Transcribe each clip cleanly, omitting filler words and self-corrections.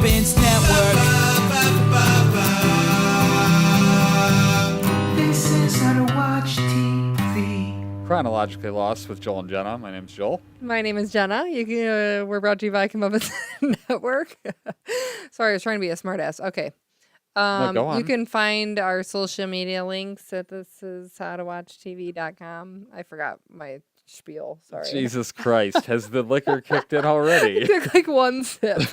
Comeuppance Network. This is How to Watch TV. Chronologically Lost with Joel and Jenna. My name's Joel. My name is Jenna. You can, we're brought to you by Comeuppance Network. Sorry, I was trying to be a smartass. Okay. No, go on. You can find our social media links at thishowtowatchtv.com. I forgot my spiel. Sorry. Jesus Christ. Has the liquor kicked in already? I took like one sip.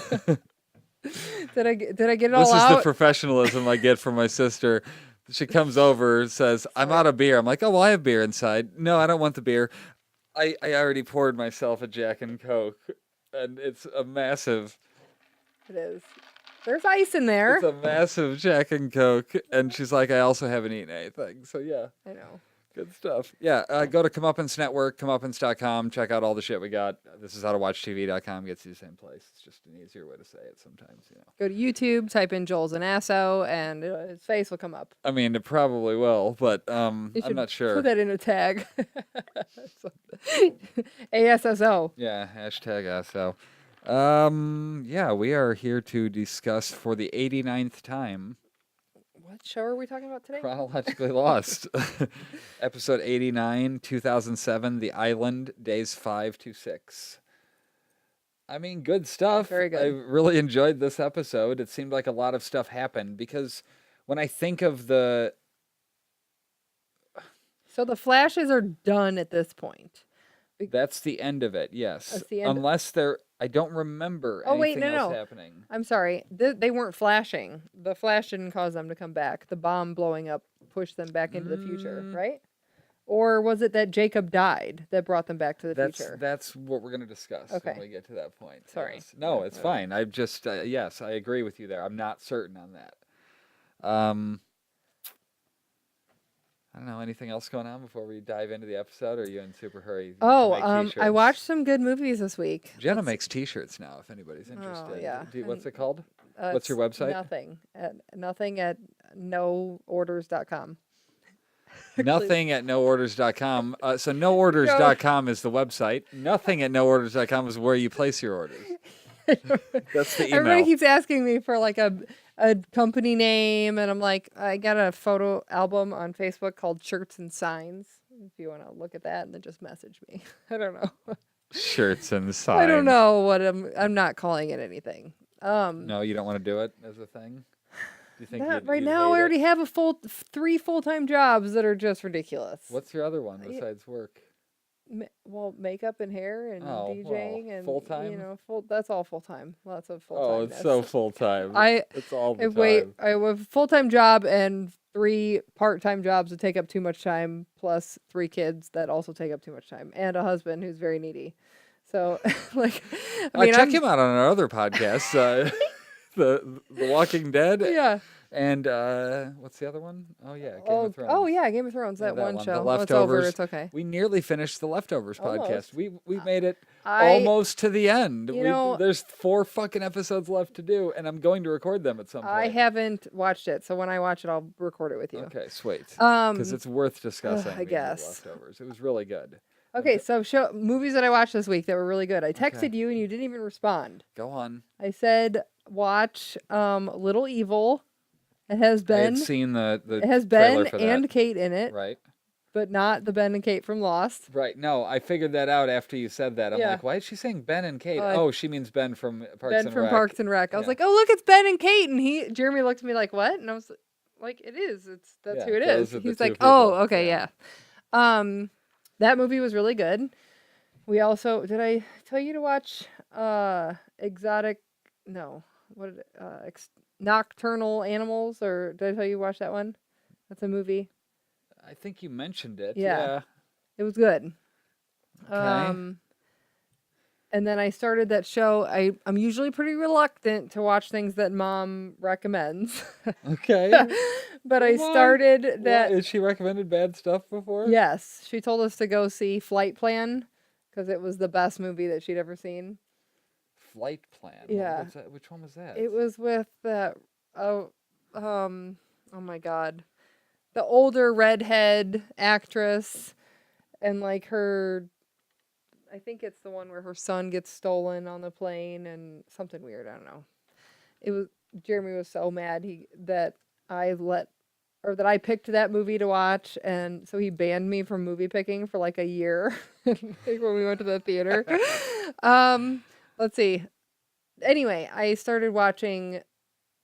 Did I get it all This is out? the professionalism I get from my sister. She comes over, says, I'm out of beer. I'm like, oh, well, I have beer inside. No, I don't want the beer. I already poured myself a Jack and Coke, and it's a massive... It is. There's ice in there. It's a massive Jack and Coke, and she's like, I also haven't eaten anything. So, yeah. I know. Good stuff. Yeah, go to Comeuppance Network, comeuppance.com. Check out all the shit we got. This is howtowatchtv.com. Gets you the same place. It's just an easier way to say it sometimes, you know. Go to YouTube, type in Joel's an Asso, and his face will come up. I mean, it probably will, but You I'm should not sure. Put that in a tag. ASSO. Yeah, hashtag ASO. Yeah, we are here to discuss for the 89th time What show are we talking about today? Chronologically Lost. Episode 89, 2007, The Island, days 5 to 6. I mean, good stuff. Very good. I really enjoyed this episode. It seemed like a lot of stuff happened because when I think of the... So the flashes are done at this point. That's the end of it, yes. That's the end. Unless they're... I don't remember anything else happening. I'm sorry. They weren't flashing. The flash didn't cause them to come back. The bomb blowing up pushed them back into the future, right? Or was it that Jacob died that brought them back to the future? That's what we're going to discuss Okay. when we get to that point. Sorry. Yes. No, it's fine. I just, yes, I agree with you there. I'm not certain on that. I don't know. Anything else going on before we dive into the episode? Or are you in super hurry? I watched some good movies this week. Jenna makes T-shirts now. If anybody's interested. Oh, yeah. What's it called? What's your website? Nothing at noorders.com. Nothing at noorders.com. So noorders.com is the website. Nothing at noorders.com is where you place your orders. That's the email. Everybody keeps asking me for like a company name, and I'm like, I got a photo album on Facebook called Shirts and Signs. If you want to look at that, and then just message me. I don't know. Shirts and signs. I don't know what I'm not calling it anything. No, you don't want to do it as a thing? Do you think right now I already have a 3 full-time jobs that are just ridiculous. What's your other one besides work? Well, makeup and hair and DJing and full-time? You know, that's all full-time. Lots of full-time. Oh, it's so full-time. It's all the time. I have a full-time job and 3 part-time jobs that take up too much time, plus 3 kids that also take up too much time, and a husband who's very needy. So, like, I mean, check him out on our other podcast, the Walking Dead. Yeah. And what's the other one? Oh yeah, Game of Thrones. Oh yeah, Game of Thrones. That one show. The Leftovers. It's over. It's okay. We nearly finished the Leftovers podcast. We made it I- almost to the end. You know- There's 4 fucking episodes left to do, and I'm going to record them at some point. I haven't watched it, so when I watch it, I'll record it with you. Okay, sweet. Because it's worth discussing. I guess. The Leftovers. It was really good. Okay, so movies that I watched this week that were really good. I texted you and you didn't even respond. Go on. I said watch Little Evil. It has Ben. I had seen the It has trailer Ben for that. and Kate in it, Right. but not the Ben and Kate from Lost. Right. No, I figured that out after you said that. I'm Yeah. like, why is she saying Ben and Kate? She means Ben from Parks Ben and from Rec. Parks and Rec. I was Yeah. like, oh look, it's Ben and Kate, and Jeremy looked at me like, what? And I was like, it is. That's Yeah, who it those is. are the He's two like, people. oh, okay, yeah. That movie was really good. We also did I tell you to watch Nocturnal Animals, or did I tell you to watch that one? That's a movie. I think you mentioned it. Yeah. It was good. Okay. And then I started that show. I'm usually pretty reluctant to watch things that Mom recommends. Okay. But I started that. Has she recommended bad stuff before? Yes. She told us to go see Flight Plan because it was the best movie that she'd ever seen. Flight Plan. Yeah. Which one was that? It was with that. Oh my God. The older redhead actress and like her. I think it's the one where her son gets stolen on the plane and something weird. I don't know. Jeremy was so mad that I let or that I picked that movie to watch, and so he banned me from movie picking for like a year like when we went to the theater. Let's see. Anyway, I started watching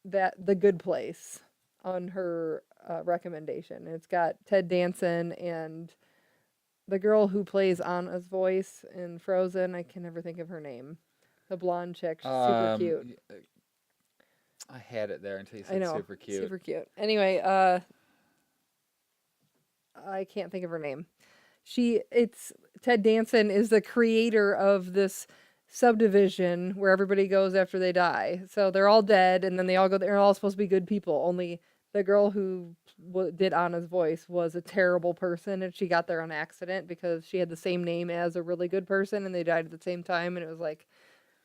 The Good Place on her recommendation. It's got Ted Danson and the girl who plays Anna's voice in Frozen. I can never think of her name. The blonde chick, she's super cute. I had it there until you I said know, super cute. super cute. Anyway, I can't think of her name. It's Ted Danson is the creator of this subdivision where everybody goes after they die. So they're all dead, and then they're all supposed to be good people. Only the girl who did Anna's voice was a terrible person, and she got there on accident because she had the same name as a really good person, and they died at the same time, and it was like,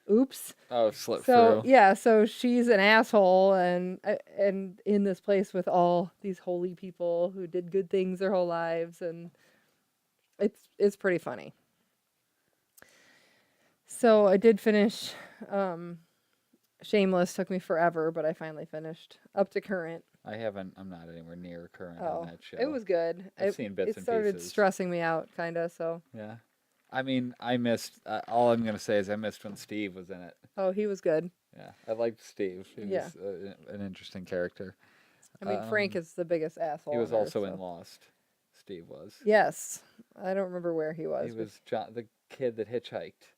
oops. Oh, slip So through. yeah, so she's an asshole, and in this place with all these holy people who did good things their whole lives, and it's pretty funny. So I did finish. Shameless took me forever, but I finally finished up to current. I haven't. I'm not anywhere near current Oh, on that show. it was good. I've seen bits It and started pieces. stressing me out, kind of. So. Yeah. I mean, I missed. All I'm gonna say is I missed when Steve was in it. Oh, he was good. Yeah, I liked Steve. He Yeah. was an interesting character. I mean, Frank is the biggest asshole. He was on Earth, also in so. Lost. Steve was. Yes, I don't remember where he was. He was the kid that hitchhiked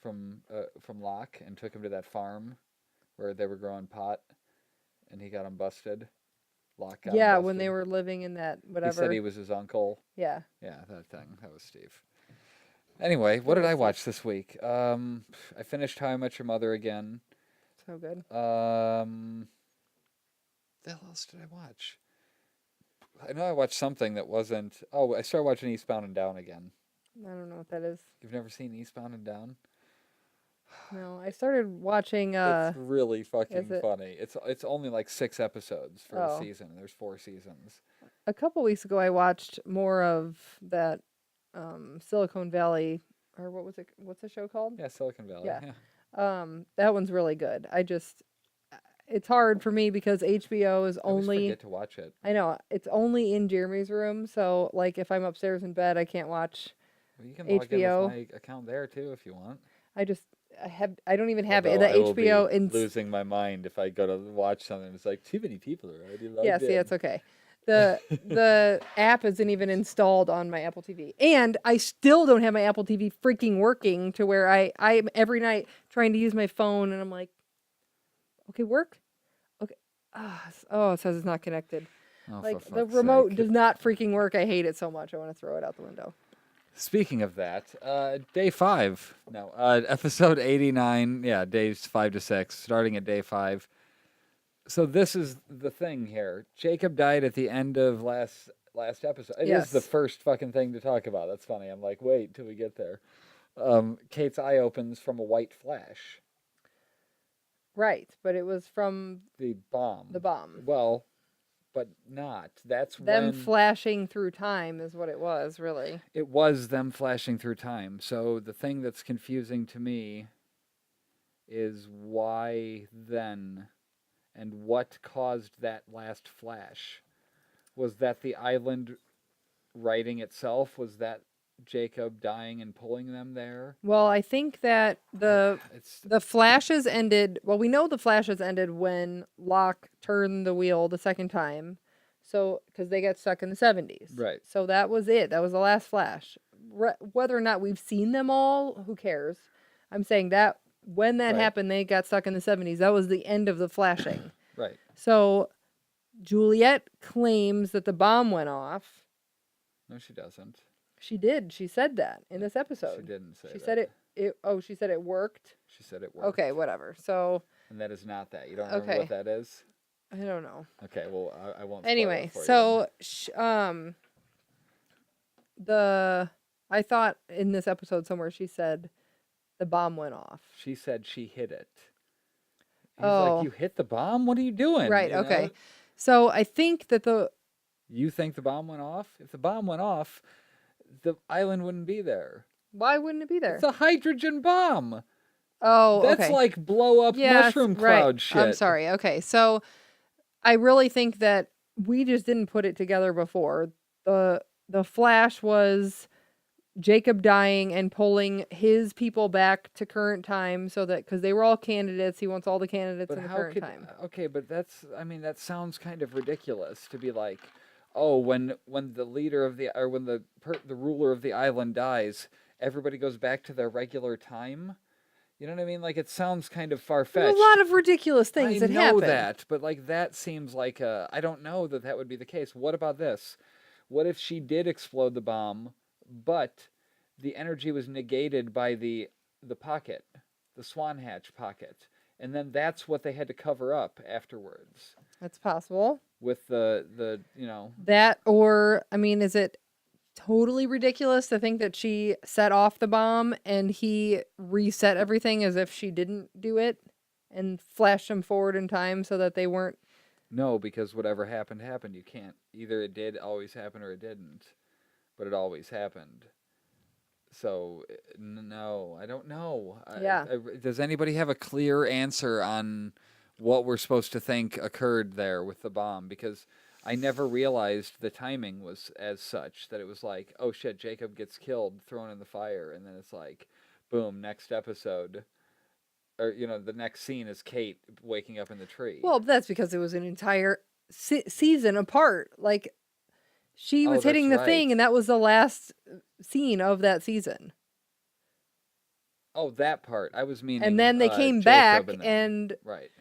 from Locke and took him to that farm where they were growing pot, and he got him busted. Locke got him Yeah, busted. when they were living in that whatever. He said he was his uncle. Yeah. Yeah, that thing. That was Steve. Anyway, what did I watch this week? I finished How I Met Your Mother again. So good. The hell else did I watch? I know I watched something that wasn't. Oh, I started watching Eastbound and Down again. I don't know what that is. You've never seen Eastbound and Down? No, I started watching. It's really fucking is it- funny. It's only like 6 episodes for a Oh. season, and there's 4 seasons. A couple weeks ago, I watched more of that Silicon Valley, or what was it? What's the show called? Yeah, Silicon Valley. Yeah. Yeah. That one's really good. It's hard for me because HBO is I always only. forget to watch it. I know it's only in Jeremy's room, so like if I'm upstairs in bed, I can't watch. Well, you can log in HBO. with my account there too if you want. I don't even have it. Although The I will HBO be in. losing my mind if I go to watch something. It's like too many people are already logged Yeah, in. see, it's okay. The app isn't even installed on my Apple TV, and I still don't have my Apple TV freaking working to where I'm every night trying to use my phone, and I'm like, okay, work, okay. Oh, it says it's not connected. Oh, Like for the fuck's remote sake. does not freaking work. I hate it so much. I want to throw it out the window. Speaking of that, day 5. No, episode 89. Yeah, days 5 to 6, starting at day 5. So this is the thing here. Jacob died at the end of last episode. It is the Yes. first fucking thing to talk about. That's funny. I'm like, wait till we get there. Kate's eye opens from a white flash. Right, but it was from The bomb. the bomb. Well, but not. That's Them when flashing through time is what it was, really. it was them flashing through time. So the thing that's confusing to me is why then and what caused that last flash. Was that the island writing itself? Was that Jacob dying and pulling them there? Well, I think that It's the flashes ended. Well, we know the flashes ended when Locke turned the wheel the second time. So, because they got stuck in the 70s. Right. So that was it. That was the last flash. Whether or not we've seen them all, who cares? I'm saying that when that Right. happened, they got stuck in the 70s. That was the end of the flashing. right. So Juliet claims that the bomb went off. No, she doesn't. She did. She said that in this episode. She didn't say She that. said it. Oh, she said it worked. She said it worked. Okay, whatever. So And that is not that. You don't remember Okay. what that is? I don't know. Okay, well, I won't spoil Anyway, it for you so I thought in this episode somewhere she said the bomb went off. She said she hit it. He's Oh. like, you hit the bomb? What are you doing? Right. You know? Okay. So I think that You think the bomb went off? If the bomb went off, the island wouldn't be there. why wouldn't it be there? It's a hydrogen bomb. Oh, That's okay. like blow up Yes, mushroom right. cloud shit. I'm sorry. Okay, so I really think that we just didn't put it together before. The Flash was Jacob dying and pulling his people back to current time so that because they were all candidates, he wants all the candidates But in the how current could time. okay? But that's I mean that sounds kind of ridiculous to be like, oh, when the leader of the or when the ruler of the island dies, everybody goes back to their regular time. You know what I mean? Like it sounds kind of far There's a fetched. lot of ridiculous I things that know happen. that, but like that seems like a. I don't know that that would be the case. What about this? What if she did explode the bomb, but the energy was negated by the pocket, the swan hatch pocket, and then that's what they had to cover up afterwards That's possible. with the you know. That or I mean, is it totally ridiculous to think that she set off the bomb and he reset everything as if she didn't do it and flashed them forward in time so that they weren't. No, because whatever happened happened. You can't either it did always happen or it didn't, but it always happened. So no, I don't know. Yeah. Does anybody have a clear answer on what we're supposed to think occurred there with the bomb? Because I never realized the timing was as such that it was like, oh shit, Jacob gets killed, thrown in the fire, and then it's like, boom, next episode, or the next scene is Kate waking up in the tree. Well, that's because it was an entire season apart. Like she Oh, was hitting that's the thing right. and that was the last scene of that season. Oh, that part. I was meaning. And then they came Jacob back and them. and Right.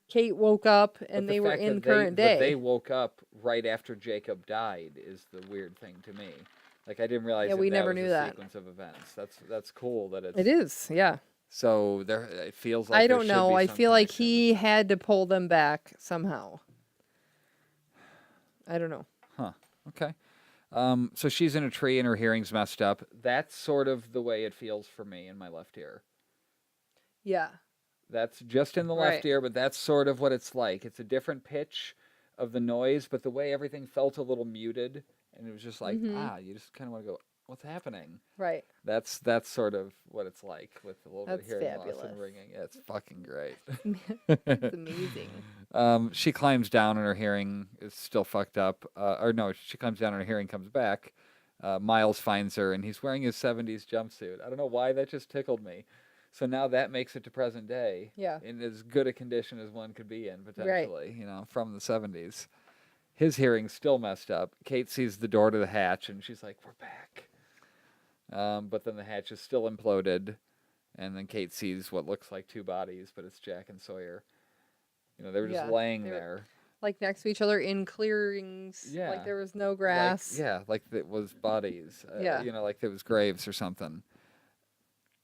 Kate woke up But and the they were fact in that current that they day. woke up right after Jacob died is the weird thing to me. Like I didn't realize Yeah, that we that never was knew a that. sequence of events. That's cool that it's It is, yeah. so there. It feels like I there don't should know. be I some feel like connection. he had to pull them back somehow. I don't know. Huh. Okay. So she's in a tree and her hearing's messed up. That's sort of the way it feels for me in my left ear. Yeah. That's just in the left Right. ear, but that's sort of what it's like. It's a different pitch of the noise, but the way everything felt a little muted, and it was just like, you just kind of want to go, what's happening? Right. That's sort of what it's like with a little bit of That's hearing loss fabulous. and ringing. Yeah, it's fucking great. It's amazing. She climbs down and her hearing is still fucked up. Or no, she climbs down and her hearing comes back. Miles finds her and he's wearing his 70s jumpsuit. I don't know why that just tickled me. So now that makes it to present day Yeah. in as good a condition as one could be in, Right. potentially, from the 70s. His hearing's still messed up. Kate sees the door to the hatch and she's like, we're back. But then the hatch is still imploded. And then Kate sees what looks like two bodies, but it's Jack and Sawyer. They were just Yeah, laying they were there. Like next to each other in clearings. Yeah. Like there was no grass. Like it was bodies. Yeah. Like it was graves or something.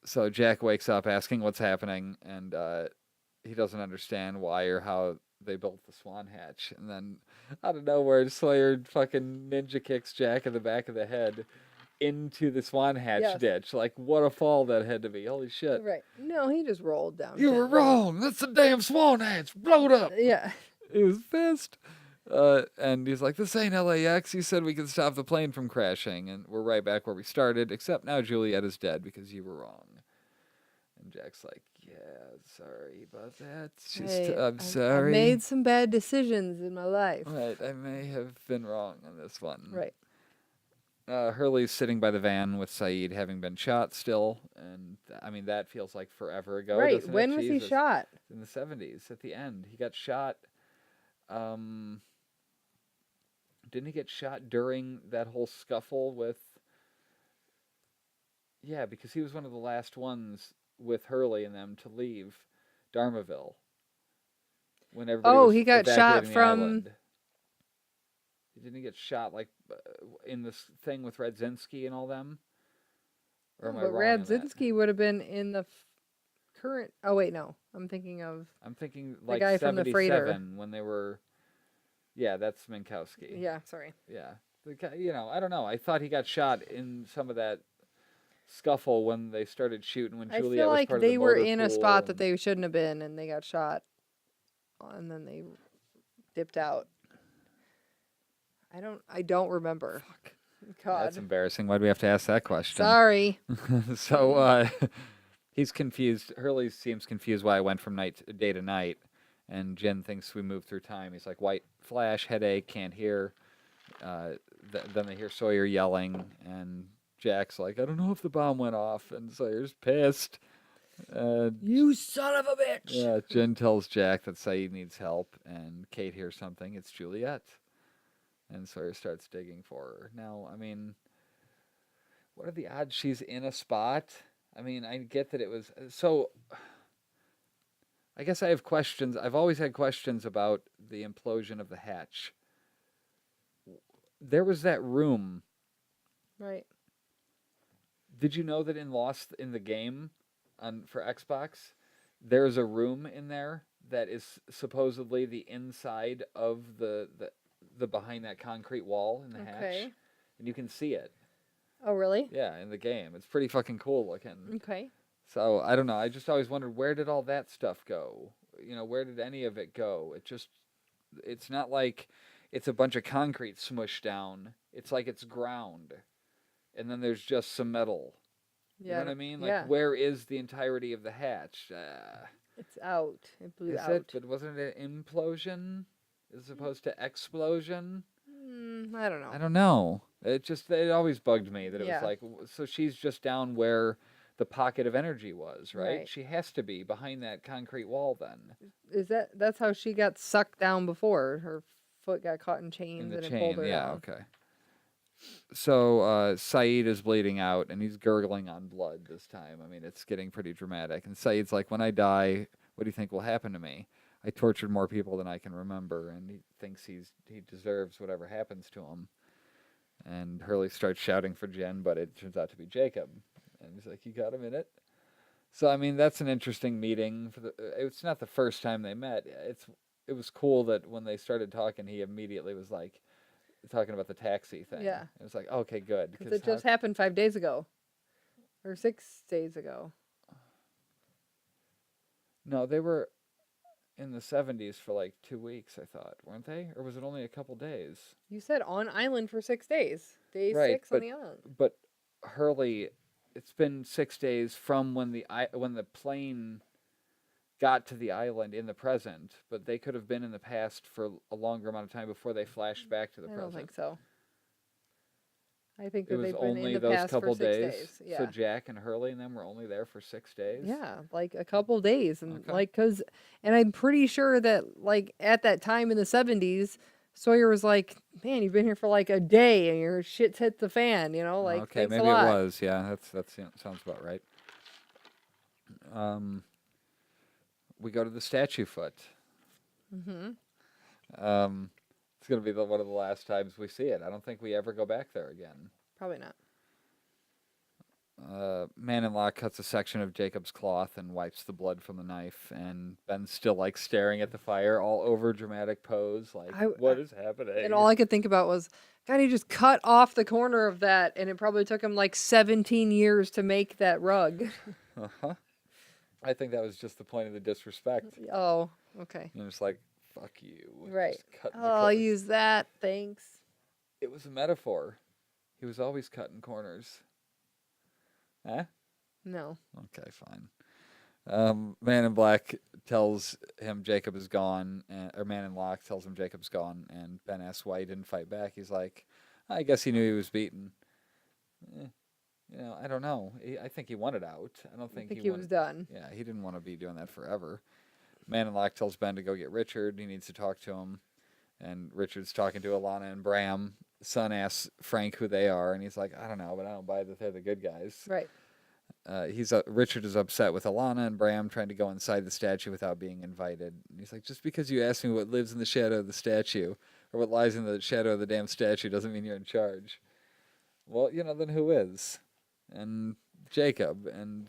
So Jack wakes up asking what's happening, and he doesn't understand why or how they built the swan hatch. And then out of nowhere, Sawyer fucking ninja kicks Jack in the back of the head into the swan hatch Yes. ditch. Like, what a fall that had to be. Holy shit. Right. No, he just rolled down. You were gently. wrong. That's the damn swan hatch. Blow it up. Yeah. He was pissed. And he's like, this ain't LAX. You said we could stop the plane from crashing. And we're right back where we started, except now Juliet is dead because you were wrong. And Jack's like, yeah, sorry about that. Hey, I'm sorry. I made some bad decisions in my life. Right, I may have been wrong on this one. Right. Hurley's sitting by the van with Saeed having been shot still. And, I mean, that feels like forever ago. Right. doesn't it? When was he Jesus. shot? In the 70s, at the end. He got shot. Didn't he get shot during that whole scuffle with... Yeah, because he was one of the last ones with Hurley and them to leave Dharmaville. When everybody was he got shot evacuating the from... island. Didn't he get shot, like, in this thing with Radzinski and all them? Or am I But wrong on that? Radzinski would have been in the current... Oh, wait, no. I'm thinking of... I'm thinking, the like, guy from the freighter. 77, when they were... Yeah, that's Minkowski. Yeah, sorry. Yeah. The guy, I don't know. I thought he got shot in some of that scuffle when they started shooting, when I Juliet feel was like part of they the were motor in a pool spot that and- they shouldn't have been, and they got shot, and then they dipped out. I don't remember. Fuck. God. That's embarrassing. Why do we have to ask that question? Sorry. So He's confused. Hurley seems confused why I went from day to night, and Jen thinks we moved through time. He's like, white flash, headache, can't hear. Then they hear Sawyer yelling, and Jack's like, I don't know if the bomb went off, and Sawyer's pissed. You son of a bitch! Yeah, Jen tells Jack that Saeed needs help, and Kate hears something. It's Juliet. And Sawyer starts digging for her. Now, I mean, what are the odds she's in a spot? I mean, I get that it was... So, I guess I have questions. I've always had questions about the implosion of the hatch. There was that room. Right. Did you know that in Lost in the game for Xbox, there's a room in there that is supposedly the inside of the behind that concrete wall in the hatch, and you can see it. Oh, really? Yeah, in the game, it's pretty fucking cool looking. Okay. So I don't know. I just always wondered, where did all that stuff go? You know, where did any of it go? It's not like it's a bunch of concrete smushed down. It's like it's ground, and then there's just some metal. Yeah. You know what I mean? Like, where is the entirety of the hatch? It's out. It blew Is out. it? But wasn't it an implosion as opposed to explosion? I don't know. I don't know. It always bugged me that it Yeah. was like, so she's just down where the pocket of energy was, right? Right. She has to be behind that concrete wall then. That's how she got sucked down before? Her foot got caught in chains In the and it chain, pulled her yeah, down. okay. So Saeed is bleeding out and he's gurgling on blood this time. I mean, it's getting pretty dramatic. And Saeed's like, when I die, what do you think will happen to me? I tortured more people than I can remember, and he thinks he deserves whatever happens to him. And Hurley starts shouting for Jen, but it turns out to be Jacob. And he's like, you got a minute? So, I mean, that's an interesting meeting. It's not the first time they met. It was cool that when they started talking, he immediately was like, talking about the taxi thing. Yeah. It was like, okay, good. Because it just happened 5 days ago. Or 6 days ago. No, they were in the 70s for like 2 weeks, I thought, weren't they? Or was it only a couple days? You said on island for 6 days. Day Right, 6 on the island. But Hurley, it's been 6 days from when the plane got to the island in the present, but they could have been in the past for a longer amount of time before they flashed back to the I present. don't think so. I think It that was they've been only in the those past couple for 6 days. days. Yeah. So Jack and Hurley and them were only there for 6 days. Yeah, like a couple days, and Okay. and I'm pretty sure that like at that time in the 70s, Sawyer was like, "Man, you've been here for like a day, and your shit's hit the fan," you know, like Okay, thanks maybe a lot. it was. Yeah, that sounds about right. We go to the statue foot. Mm-hmm. It's gonna be one of the last times we see it. I don't think we ever go back there again. Probably not. Man in Lock cuts a section of Jacob's cloth and wipes the blood from the knife, and Ben's still like staring at the fire, all over dramatic pose, like what is happening? And all I could think about was, God, he just cut off the corner of that, and it probably took him like 17 years to make that rug. Uh-huh. I think that was just the point of the disrespect. Oh, okay. You're just like, fuck you. Right. Just cutting the Oh, I'll corner. use that. Thanks. It was a metaphor. He was always cutting corners. Eh? No. Okay, fine. Man in Black tells him Jacob is gone, or Man in Lock tells him Jacob's gone, and Ben asks why he didn't fight back. He's like, I guess he knew he was beaten. I don't know. I think he wanted out. I don't think he was done. Yeah, he didn't want to be doing that forever. Man in Lock tells Ben to go get Richard. He needs to talk to him. And Richard's talking to Alana and Bram. Son asks Frank who they are, and he's like, I don't know, but I don't buy that they're the good guys. Right. Richard is upset with Alana and Bram trying to go inside the statue without being invited. And he's like, just because you asked me what lives in the shadow of the statue, or what lies in the shadow of the damn statue, doesn't mean you're in charge. Well, then who is? And Jacob. And,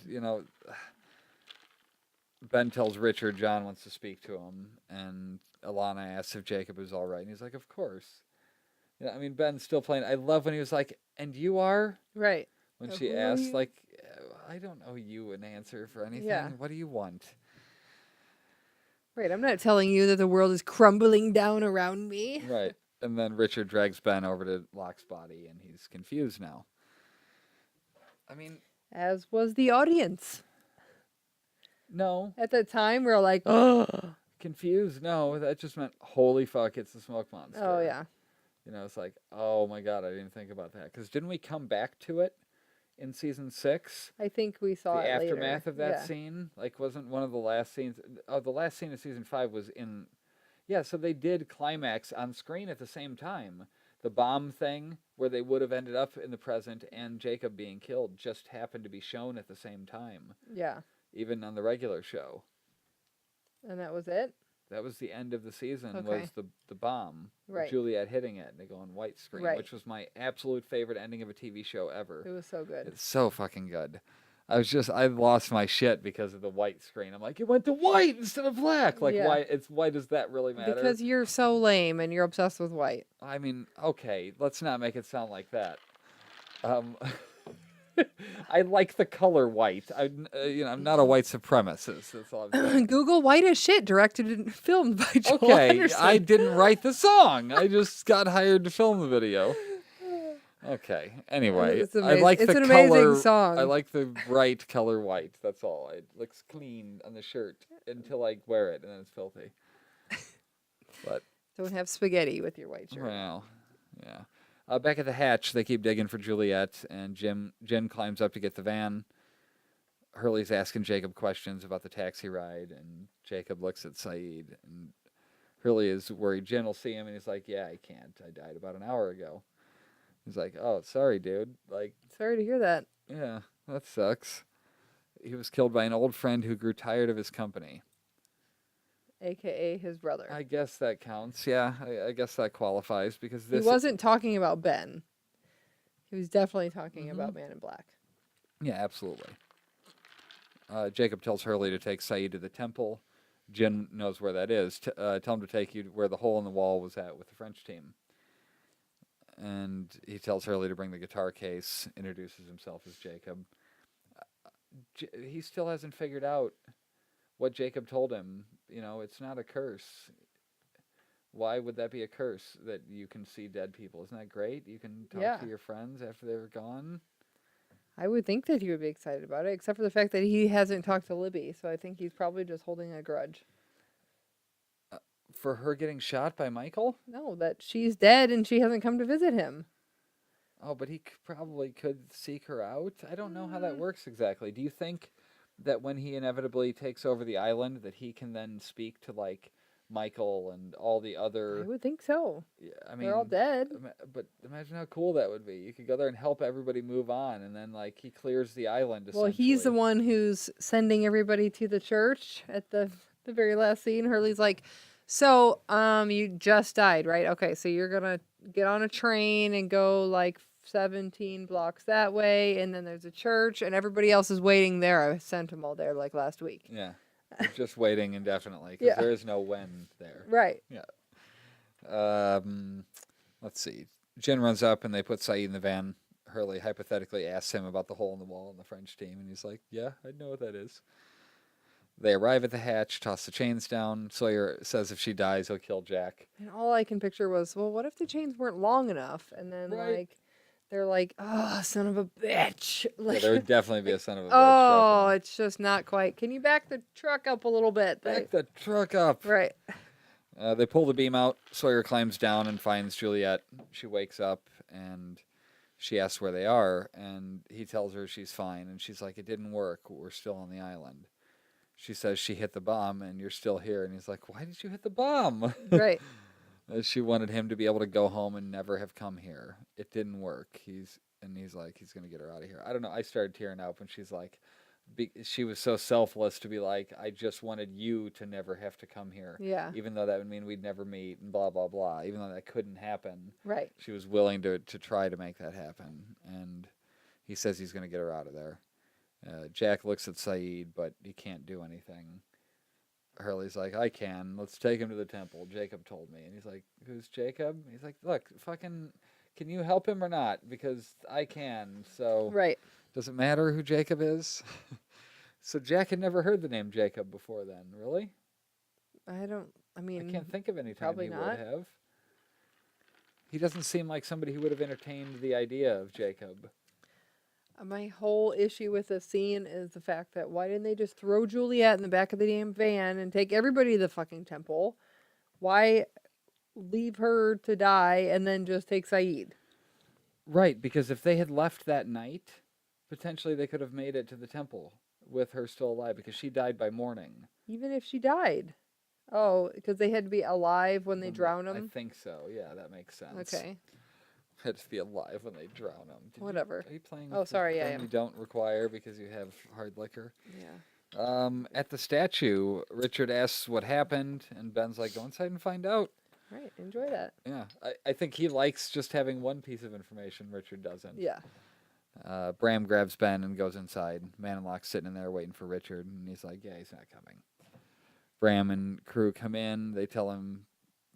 Ben tells Richard John wants to speak to him, and Alana asks if Jacob is all right, and he's like, of course. Ben's still playing. I love when he was like, and you are? Right. When she who are asked, you? like, I don't owe you an answer for anything. Yeah. What do you want? Right. I'm not telling you that the world is crumbling down around me. Right. And then Richard drags Ben over to Locke's body, and he's confused now. As was the audience. No. At the time, we were like, oh Confused? No, that just meant, holy fuck, it's the smoke monster. yeah. You know, it's like, oh my god, I didn't think about that. Because didn't we come back to it in season 6? I think we saw The it later. aftermath of that Yeah. scene? Like, wasn't one of the last scenes... Oh, the last scene of season 5 was in... Yeah, so they did climax on screen at the same time. The bomb thing, where they would have ended up in the present, and Jacob being killed, just happened to be shown at the same time. Yeah. Even on the regular show. And that was it? That was the end of the season, Okay. was the bomb. Right. Juliet hitting it, and they go on white screen, Right. which was my absolute favorite ending of a TV show ever. It was so good. It's so fucking good. I lost my shit because of the white screen. I'm like, it went to white instead of black. Like, Yeah. why does that really matter? Because you're so lame and you're obsessed with white. I mean, okay, let's not make it sound like that. I like the color white. I'm not a white supremacist. That's all I'm saying. Google White as Shit, directed and filmed by Joel Okay, Anderson. I didn't write the song. I just got hired to film the video. Okay. Anyway, It's I like it's the an color. amazing song. I like the bright color white. That's all. It looks clean on the shirt until I wear it, and then it's filthy. But Don't have spaghetti with your white shirt. well, yeah. Back at the hatch, they keep digging for Juliet, and Jen climbs up to get the van. Hurley's asking Jacob questions about the taxi ride, and Jacob looks at Saeed, and Hurley is worried Jen will see him, and he's like, "Yeah, I can't. I died about an hour ago." He's like, "Oh, sorry, dude. Like, Sorry to hear that. yeah, that sucks." He was killed by an old friend who grew tired of his company. AKA his brother. I guess that counts. Yeah, I guess that qualifies because He this. wasn't talking about Ben. He was definitely talking Mm-hmm. about Man in Black. Yeah, absolutely. Jacob tells Hurley to take Saeed to the temple. Jen knows where that is. Tell him to take you to where the hole in the wall was at with the French team. And he tells Hurley to bring the guitar case, introduces himself as Jacob. He still hasn't figured out what Jacob told him. You know, it's not a curse. Why would that be a curse that you can see dead people? Isn't that great? You can talk to your friends after they're gone. I would think that he would be excited about it, except for the fact that he hasn't talked to Libby, so I think he's probably just holding a grudge. For her getting shot by Michael? No, that she's dead and she hasn't come to visit him. Oh, but he probably could seek her out. I don't know how that works exactly. Do you think that when he inevitably takes over the island, that he can then speak to, like, Michael and all the I other... would think so. Yeah, I mean, They're all dead. But imagine how cool that would be. You could go there and help everybody move on, and then, like, he clears the island, Well, he's the essentially. one who's sending everybody to the church at the very last scene. Hurley's like, so, you just died, right? Okay, so you're gonna get on a train and go like 17 blocks that way, and then there's a church, and everybody else is waiting there. I sent them all there like last week. Yeah. They're just waiting indefinitely, because Yeah. there is no when there. Right. Let's see. Jen runs up and they put Saeed in the van. Hurley hypothetically asks him about the hole in the wall in the French team, and he's like, "Yeah, I know what that is." They arrive at the hatch, toss the chains down. Sawyer says if she dies, he'll kill Jack. And all I can picture was, well, what if the chains weren't long enough? And then Right. like, they're like, oh, son of a bitch. Yeah, Like, there would definitely be a son of a bitch. oh, definitely. it's just not quite. Can you back the truck up a little bit? Back the truck up. Right. They pull the beam out. Sawyer climbs down and finds Juliet. She wakes up and she asks where they are, and he tells her she's fine. And she's like, "It didn't work. We're still on the island." She says she hit the bomb and you're still here. And he's like, "Why did you hit the bomb?" Right. She wanted him to be able to go home and never have come here. It didn't work. He's like, he's going to get her out of here. I don't know. I started tearing up when she's like, she was so selfless to be like, "I just wanted you to never have to come here." Yeah. Even though that would mean we'd never meet and blah, blah, blah. Even though that couldn't happen. Right. She was willing to try to make that happen. And he says he's going to get her out of there. Jack looks at Saeed, but he can't do anything. Hurley's like, "I can. Let's take him to the temple. Jacob told me." And he's like, "Who's Jacob?" He's like, "Look, fucking, can you help him or not? Because I can. So Right. does it matter who Jacob is?" So Jack had never heard the name Jacob before then, really? I mean, I can't think of any time probably he not. would have. He doesn't seem like somebody who would have entertained the idea of Jacob. My whole issue with this scene is the fact that why didn't they just throw Juliet in the back of the damn van and take everybody to the fucking temple? Why leave her to die and then just take Saeed? Right, because if they had left that night, potentially they could have made it to the temple with her still alive because she died by morning. Even if she died. Oh, because they had to be alive when they drown I him? think so. Yeah, that makes sense. Okay. Had to be alive when they drown them. Whatever. Are you playing Oh, with the sorry, yeah, I thing am. you don't require because you have hard liquor? Yeah. At the statue, Richard asks what happened, and Ben's like, go inside and find out. Right. Enjoy that. Yeah, I think he likes just having one piece of information. Richard doesn't. Yeah. Bram grabs Ben and goes inside. Manlock's sitting in there waiting for Richard, and he's like, yeah, he's not coming. Bram and crew come in. They tell him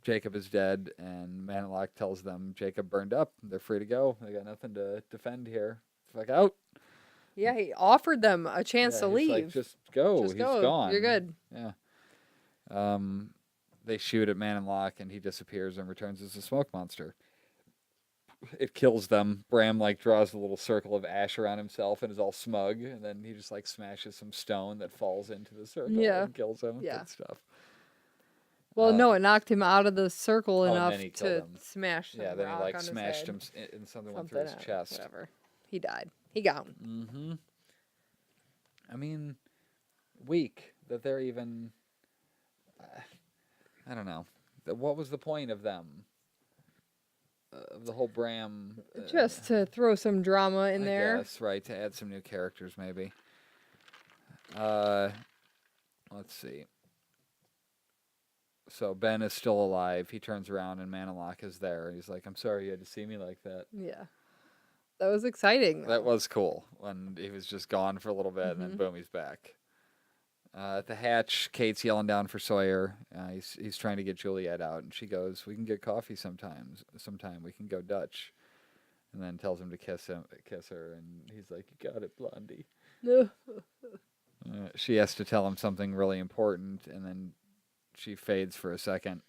Jacob is dead, and Manlock tells them Jacob burned up. They're free to go. They got nothing to defend here. Fuck out. Yeah, he offered them a chance to He's leave. like, just go. Just He's go. gone. You're good. Yeah. They shoot at Manlock, and he disappears and returns as a smoke monster. It kills them. Bram draws a little circle of ash around himself and is all smug, and then he just smashes some stone that falls into the circle and kills him. Yeah. Good stuff. Well, no, it knocked him out of the circle and enough then he to killed him. smash some Yeah, then rock he on smashed his head. him, and something went through his Something, chest. Whatever. He died. He gone. Mm-hmm. I mean, weak that they're even. I don't know. What was the point of them? Of the whole Bram. Just to throw some drama in I there. guess, right, to add some new characters, maybe. Let's see. So Ben is still alive. He turns around and Manlock is there. He's like, I'm sorry you had to see me like that. Yeah. That was exciting. That though. was cool when he was just gone for a little bit and then boom, he's back. At the hatch, Kate's yelling down for Sawyer. He's trying to get Juliet out, and she goes, "We can get coffee sometime. We can go Dutch." And then tells him to kiss her, and he's like, "You got it, Blondie." She has to tell him something really important, and then she fades for a second,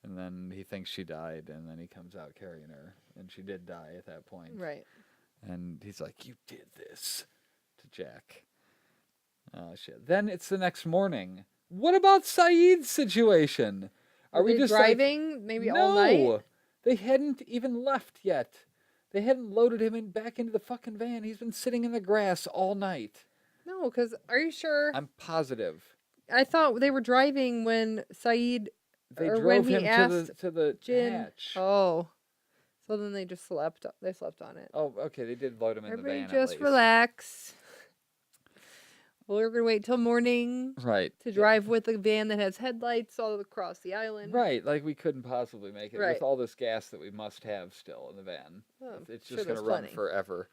and then he thinks she died, and then he comes out carrying her, and she did die at that point. Right. And he's like, "You did this," to Jack. Oh, shit. Then it's the next morning. What about Saeed's situation? Are we they just driving maybe all night? No! They hadn't even left yet. They hadn't loaded him back into the fucking van. He's been sitting in the grass all night. No, because are you sure? I'm positive. I thought they were driving when Saeed. They or drove when he him asked to the Jin. hatch. Oh, so then they just slept. They slept on it. Oh, okay. They did load him in Everybody the van. just at least. relax. Well, we're gonna wait till morning Right. to drive with a van that has headlights all across the island. Right. We couldn't possibly make it Right. with all this gas that we must have still in the van. Oh, It's sure just going there's to run plenty. forever.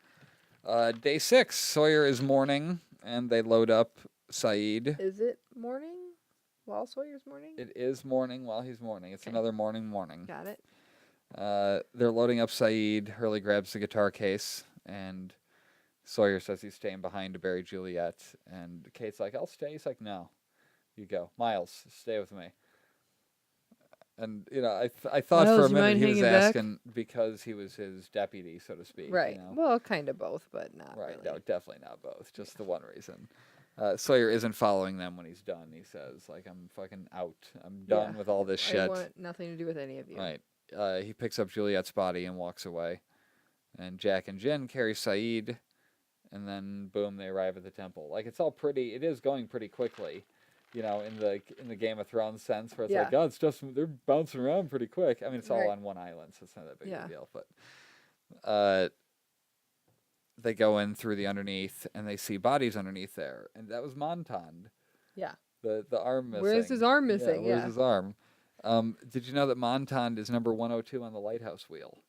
Day 6, Sawyer is mourning, and they load up Saeed. Is it morning? While Sawyer's morning? It is morning while he's mourning. It's Okay. another morning. Got it. They're loading up Saeed. Hurley grabs the guitar case, and Sawyer says he's staying behind to bury Juliet. And Kate's like, I'll stay. He's like, no, you go. Miles, stay with me. And, I thought for Miles, a you minute mind he was hanging back? asking because he was his deputy, so to speak. Right. Well, kind of both, but not Right, really. no, definitely not both. Just the one reason. Sawyer isn't following them when he's done. He says, I'm fucking out. I'm done Yeah. with all this I shit. want nothing to do with any of you. Right. He picks up Juliet's body and walks away. And Jack and Jen carry Saeed. And then, boom, they arrive at the temple. It's all pretty. It is going pretty quickly. In the Game of Thrones sense, where it's Yeah. it's just, they're bouncing around pretty quick. I mean, it's all Right. on one island, so it's not that big of Yeah. a deal. But they go in through the underneath, and they see bodies underneath there. And that was Montand. Yeah. The arm missing. Where's his arm missing? Where's Yeah. his arm? Did you know that Montand is number 102 on the lighthouse wheel?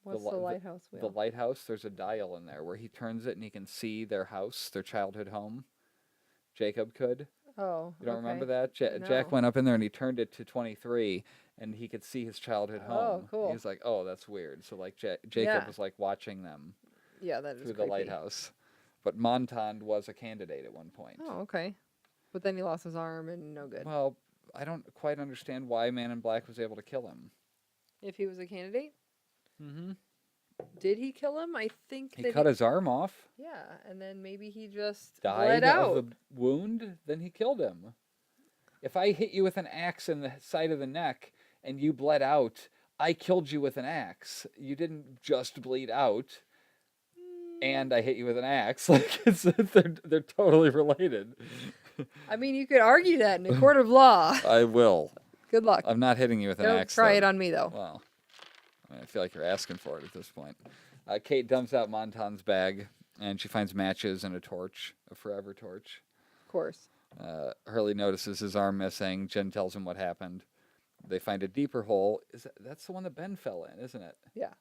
What's the lighthouse wheel? The lighthouse, there's a dial in there where he turns it and he can see their house, their childhood home. Jacob could. Oh. You don't remember okay. that? No. Jack went up in there and he turned it to 23 and he could see his childhood Oh, home. cool. He was like, oh, that's weird. So Jacob Yeah. was watching them Yeah, that is through the creepy. lighthouse. But Montand was a candidate at one point. Oh, okay. But then he lost his arm and no good. Well, I don't quite understand why Man in Black was able to kill him. If he was a candidate? Mm-hmm. Did he kill him? I think He that cut his arm off, yeah, and then maybe he just died bled of out. the wound, then he killed him. If I hit you with an axe in the side of the neck and you bled out, I killed you with an axe. You didn't just bleed out, and I hit you with an axe. Like they're totally related. I mean, you could argue that in a court of law. I will. Good luck. I'm not hitting you with an Don't axe. try though. it on me, though. Well, I feel like you're asking for it at this point. Kate dumps out Montan's bag, and she finds matches and a torch, a forever torch. Of course. Hurley notices his arm missing. Jen tells him what happened. They find a deeper hole. That's the one that Ben fell in, isn't it? Yeah.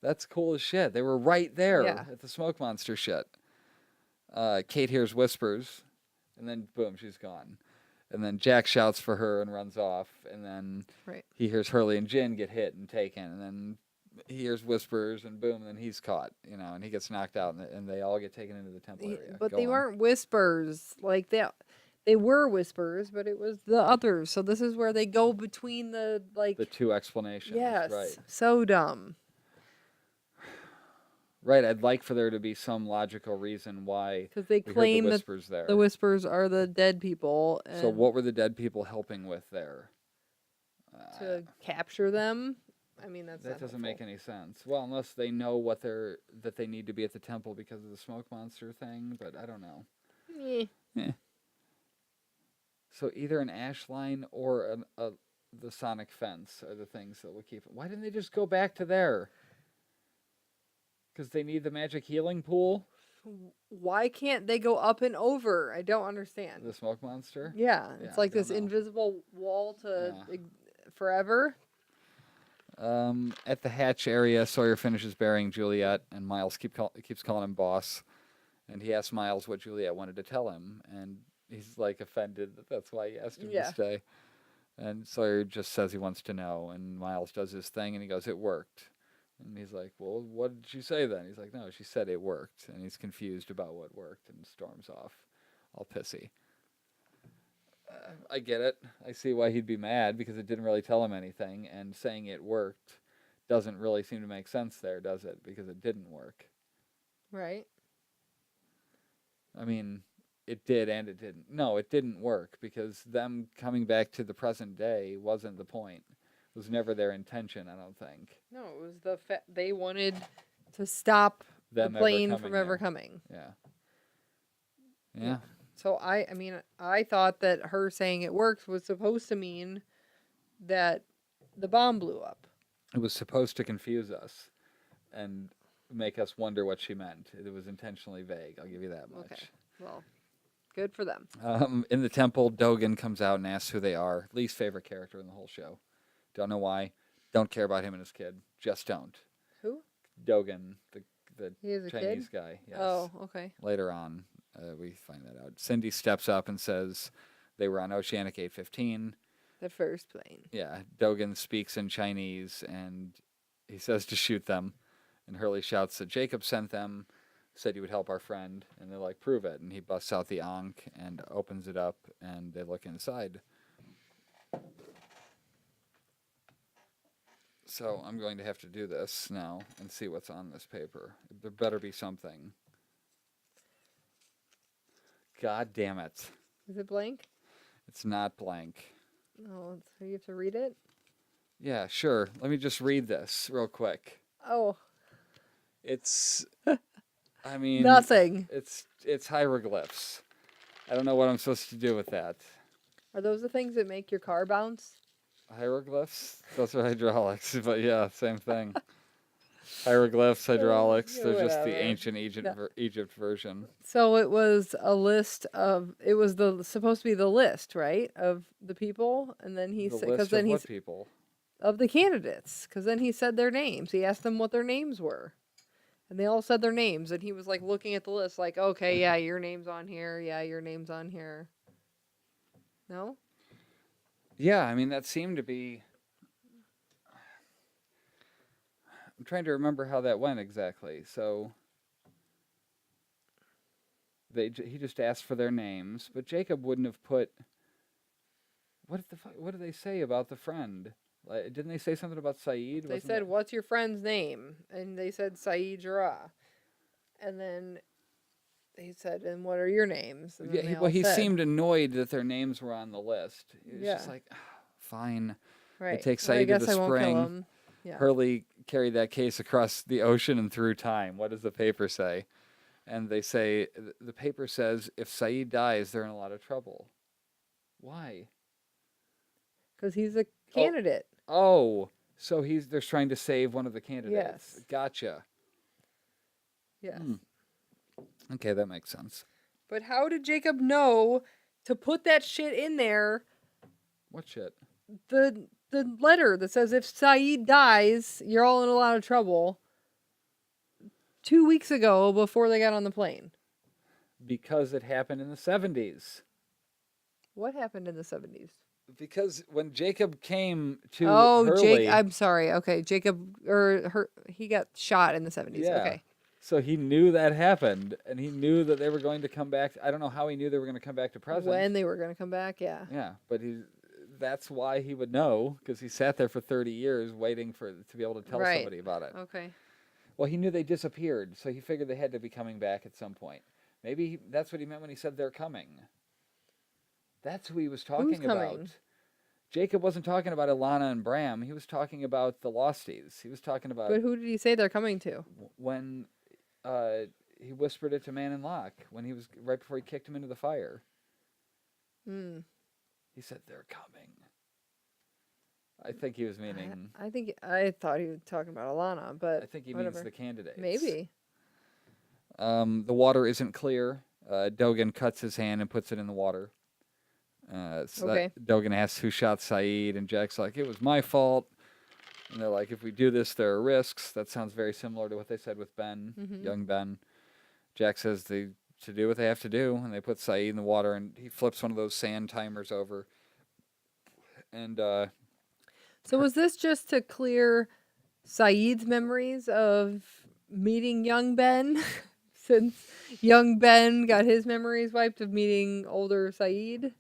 That's cool as shit. They were right there Yeah. at the smoke monster shit. Kate hears whispers, and then boom, she's gone. And then Jack shouts for her and runs off. And then Right. he hears Hurley and Jen get hit and taken. And then he hears whispers, and boom, and then he's caught. And he gets knocked out, and they all get taken into the temple area. But Go they on. weren't whispers like that. They were whispers, but it was the others. So this is where they go between the the two explanations. Yes. Right. So dumb. Right. I'd like for there to be some logical reason why Because they we heard claim the that whispers there. the whispers are the dead people. And So what were the dead people helping with there? to capture them. I mean, that's That not doesn't helpful. make any sense. Well, unless they know that they need to be at the temple because of the smoke monster thing, but I don't know. Eh. So either an ash line or the sonic fence are the things that will keep it. Why didn't they just go back to there? Because they need the magic healing pool? Why can't they go up and over? I don't understand. The smoke monster? Yeah, Yeah, it's I like don't this know. invisible wall to Yeah. forever. At the hatch area, Sawyer finishes burying Juliet, and Miles keeps calling him boss. And he asks Miles what Juliet wanted to tell him, and he's like offended that's why he asked him Yeah. to stay. And Sawyer just says he wants to know, and Miles does his thing, and he goes, "It worked." And he's like, "Well, what did she say then?" He's like, "No, she said it worked," and he's confused about what worked, and storms off, all pissy. I get it. I see why he'd be mad because it didn't really tell him anything, and saying it worked doesn't really seem to make sense there, does it? Because it didn't work. Right. I mean, it did and it didn't. No, it didn't work because them coming back to the present day wasn't the point. It was never their intention, I don't think. No, it was they wanted to stop Them the ever plane coming from ever there. coming. Yeah. Yeah. So I mean, I thought that her saying it works was supposed to mean that the bomb blew up. It was supposed to confuse us and make us wonder what she meant. It was intentionally vague, I'll give you that much. Okay. Well, good for them. In the temple, Dogen comes out and asks who they are. Least favorite character in the whole show. Don't know why. Don't care about him and his kid. Just don't. Who? Dogen, the He is a Chinese kid? guy. Yes. Oh, okay. Later on, we find that out. Cindy steps up and says they were on Oceanic 815. The first plane. Yeah, Dogen speaks in Chinese, and he says to shoot them. And Hurley shouts that Jacob sent them, said he would help our friend. And they're like, prove it. And he busts out the Ankh and opens it up, and they look inside. So I'm going to have to do this now and see what's on this paper. There better be something. God damn it. Is it blank? It's not blank. No, so you have to read it? Yeah, sure. Let me just read this real quick. Oh, It's, I mean, nothing. It's hieroglyphs. I don't know what I'm supposed to do with that. Are those the things that make your car bounce? Hieroglyphs? Those are hydraulics, but yeah, same thing. Hieroglyphs, hydraulics. Yeah, They're just the whatever. ancient Egypt version. So it was a list of it was supposed to be the list, right, of the people, and then he The said list then of he's what people? of the candidates, because then he said their names. He asked them what their names were, and they all said their names, and he was like looking at the list, like, okay, yeah, your name's on here, yeah, your name's on here. No. Yeah, I mean, that seemed to be... I'm trying to remember how that went exactly. So he just asked for their names, but Jacob wouldn't have put... What did they say about the friend? Like, didn't they say something about Saeed? They Wasn't said, that- "What's your friend's name?" And they said Saeed Jarrah. And then he said, "And what are your names?" And then they all he said, seemed annoyed that their names were on the list. It was just Yeah. like, fine. right. take well, I Saeed to guess the I won't kill spring. him. Yeah. Hurley carried that case across the ocean and through time. What does the paper say? And they say, the paper says, if Saeed dies, they're in a lot of trouble. Why? Because he's a candidate. Oh, so they're trying to save one of the candidates. Yes. Gotcha. Yes. Okay, that makes sense. But how did Jacob know to put that shit in there? What shit? The letter that says if Saeed dies, you're all in a lot of trouble. 2 weeks ago, before they got on the plane. Because it happened in the 70s. What happened in the 70s? Because when Jacob came to Jake. Hurley, I'm sorry. Okay, Jacob he got shot in the 70s. Yeah. Okay. So he knew that happened, and he knew that they were going to come back. I don't know how he knew they were going to come back to present. When they were going to come back, yeah. Yeah, but that's why he would know, because he sat there for 30 years waiting to be able to tell Right. somebody about it. Okay. Well, he knew they disappeared, so he figured they had to be coming back at some point. Maybe that's what he meant when he said they're coming. That's who he was talking about. coming? Jacob wasn't talking about Ilana and Bram. He was talking about the Losties. He was talking about But who did he say they're coming to? when he whispered it to Man in Lock, when he was right before he kicked him into the fire. Hmm. He said they're coming. I think he was meaning. I thought he was talking about Alana, but I think he whatever. means the candidates. Maybe. The water isn't clear. Dogan cuts his hand and puts it in the water. Okay. Dogan asks who shot Saeed, and Jack's like, it was my fault. And they're like, if we do this, there are risks. That sounds very similar to what they said with Ben, young Ben. Jack says to do what they have to do, and they put Saeed in the water, and he flips one of those sand timers over. And So was this just to clear Saeed's memories of meeting young Ben? Since young Ben got his memories wiped of meeting older Saeed?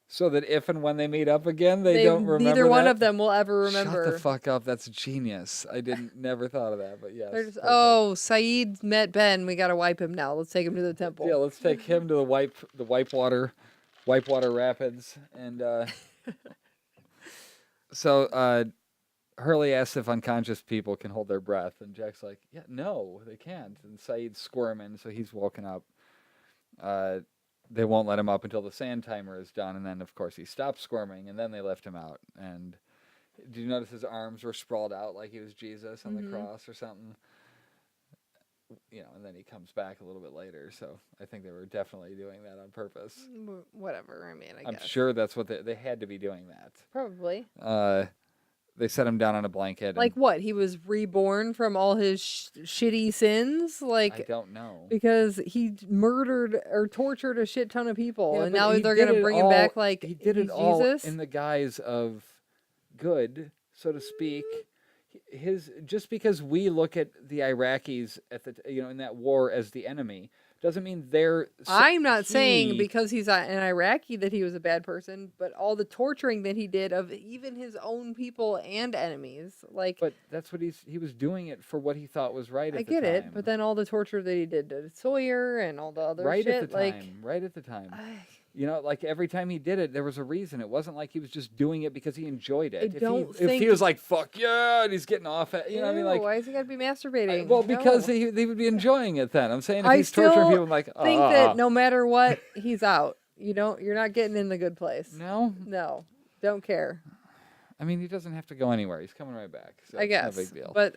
so that if and when they meet up again, they don't remember Neither one that? of them will ever remember. Shut the fuck up. That's genius. I never thought of that, but yes. They're just, perfect. oh, Saeed met Ben. We gotta wipe him now. Let's take him to the temple. Yeah, let's take him to the Wipewater Rapids, and so Hurley asks if unconscious people can hold their breath, and Jack's like, "Yeah, no, they can't." And Saeed's squirming, so he's woken up. They won't let him up until the sand timer is done, and then of course he stops squirming, and then they lift him out. And did you notice his arms were sprawled out like he was Jesus on the cross or something? You know, and then he comes back a little bit later. So I think they were definitely doing that on purpose. Whatever. I mean, I I'm guess. sure that's what they had to be doing that. Probably. They set him down on a blanket. Like what? He was reborn from all his shitty sins? I don't know. Because he murdered or tortured a shit ton of people, Yeah, and but now he they're did gonna it bring him all- back like he did he's it all Jesus? in the guise of good, so to speak. Just because we look at the Iraqis in that war as the enemy doesn't mean they're. I'm not saying because he's an Iraqi that he was a bad person, but all the torturing that he did of even his own people and enemies, like. But that's what he was doing it for what he thought was right at I the get time. it, but then all the torture that he did to Sawyer and all the other right shit, at the time, right at the time. Like every time he did it, there was a reason. It wasn't like he was just doing it because he enjoyed it. If he was like, fuck yeah, and he's getting off it, you know what I mean? Like, why is he gotta be masturbating? well, because No. they would be enjoying it then. I'm saying if I he's torturing still people, I'm like, think that no matter what, he's out. You're not getting in the good place. No? No. Don't care. I mean, he doesn't have to go anywhere. He's coming right back. So I guess. It's no big deal. But